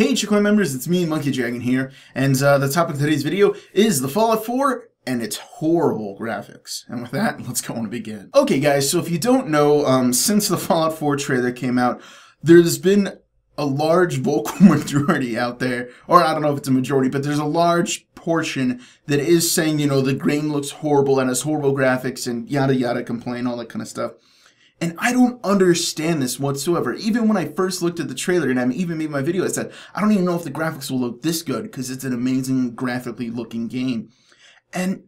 Hey Chicoin members, it's me, Monkey Dragon here, and the topic of today's video is the Fallout 4 and its horrible graphics. And with that, let's go on and begin. Okay guys, so if you don't know, since the Fallout 4 trailer came out, there's been a large vocal majority out there, or I don't know if it's a majority, but there's a large portion that is saying, you know, the game looks horrible and has horrible graphics and yada yada, complain, all that kind of stuff. And I don't understand this whatsoever. Even when I first looked at the trailer and I even made my video, I said, I don't even know if the graphics will look this good because it's an amazing graphically looking game. And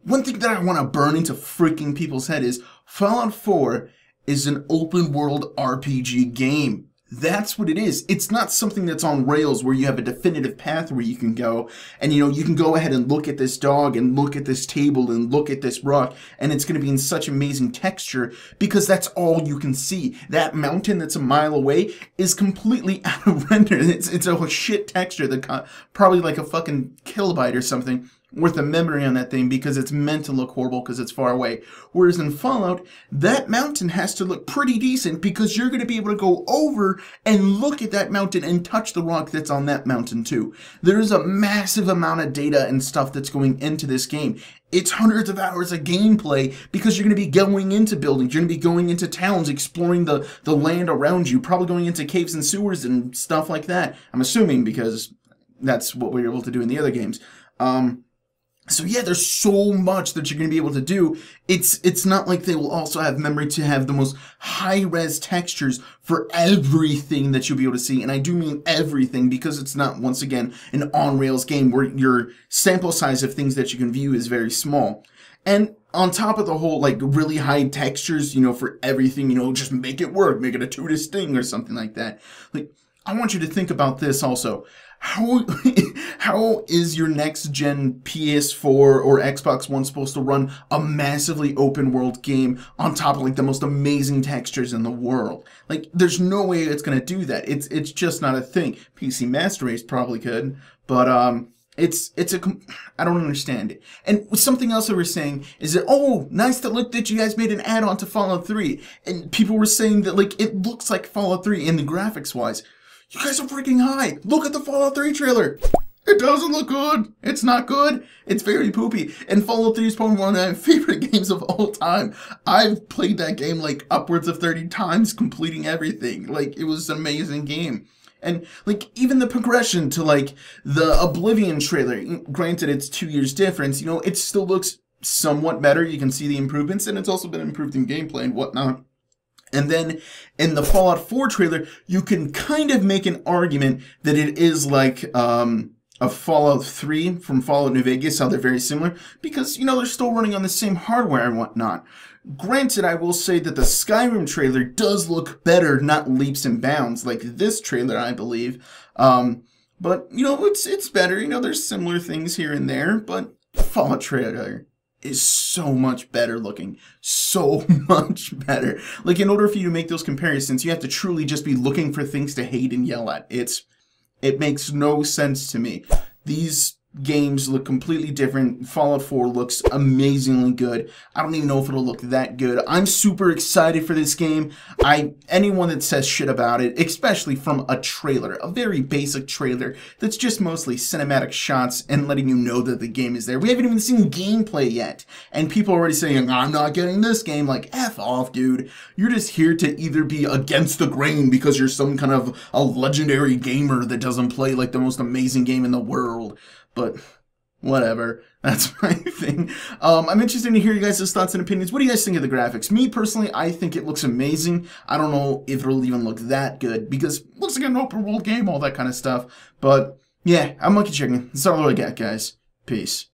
one thing that I want to burn into freaking people's head is Fallout 4 is an open world RPG game. That's what it is. It's not something that's on rails where you have a definitive path where you can go and, you know, you can go ahead and look at this dog and look at this table and look at this rock and it's going to be in such amazing texture because that's all you can see. That mountain that's a mile away is completely out of render. It's a shit texture that probably like a fucking kilobyte or something worth of memory on that thing because it's meant to look horrible because it's far away. Whereas in Fallout, that mountain has to look pretty decent because you're going to be able to go over and look at that mountain and touch the rock that's on that mountain too. There's a massive amount of data and stuff that's going into this game. It's hundreds of hours of gameplay because you're going to be going into buildings, you're going to be going into towns, exploring the land around you, probably going into caves and sewers and stuff like that. I'm assuming because that's what we were able to do in the other games. So yeah, there's so much that you're going to be able to do. It's not like they will also have memory to have the most high-res textures for everything that you'll be able to see. And I do mean everything because it's not, once again, an on-rails game where your sample size of things that you can view is very small. And on top of the whole, like, really high textures, you know, for everything, you know, just make it work, make it a two-to sting or something like that. Like, I want you to think about this also. How is your next-gen PS4 or Xbox One supposed to run a massively open-world game on top of, like, the most amazing textures in the world? Like, there's no way it's going to do that. It's just not a thing. PC Master Race probably could, but, I don't understand it. And something else that we're saying is that, oh, nice to look that you guys made an add-on to Fallout 3. And people were saying that, like, it looks like Fallout 3 in the graphics-wise. You guys are freaking high. Look at the Fallout 3 trailer. It doesn't look good. It's not good. It's very poopy. And Fallout 3 is probably one of my favorite games of all time. I've played that game like upwards of 30 times, completing everything. Like, it was an amazing game. And, like, even the progression to, like, the Oblivion trailer, granted it's 2 years difference, you know, it still looks somewhat better. You can see the improvements, and it's also been improved in gameplay and whatnot. And then in the Fallout 4 trailer, you can kind of make an argument that it is like a Fallout 3 from Fallout New Vegas, how they're very similar, because, you know, they're still running on the same hardware and whatnot. Granted, I will say that the Skyrim trailer does look better, not leaps and bounds, like this trailer, I believe. But, you know, it's better. You know, there's similar things here and there, but the Fallout trailer is so much better looking. So much better. Like, in order for you to make those comparisons, you have to truly just be looking for things to hate and yell at. It makes no sense to me. These games look completely different. Fallout 4 looks amazingly good. I don't even know if it'll look that good. I'm super excited for this game. Anyone that says shit about it, especially from a trailer, a very basic trailer that's just mostly cinematic shots and letting you know that the game is there. We haven't even seen gameplay yet. And people are already saying, I'm not getting this game. Like, F off, dude. You're just here to either be against the grain because you're some kind of a legendary gamer that doesn't play like the most amazing game in the world. But whatever, that's my thing. I'm interested to hear you guys' thoughts and opinions. What do you guys think of the graphics? Me, personally, I think it looks amazing. I don't know if it'll even look that good, because it looks like an open world game, all that kind of stuff. But, yeah, I'm Monkey Chicken. That's all I got, guys. Peace.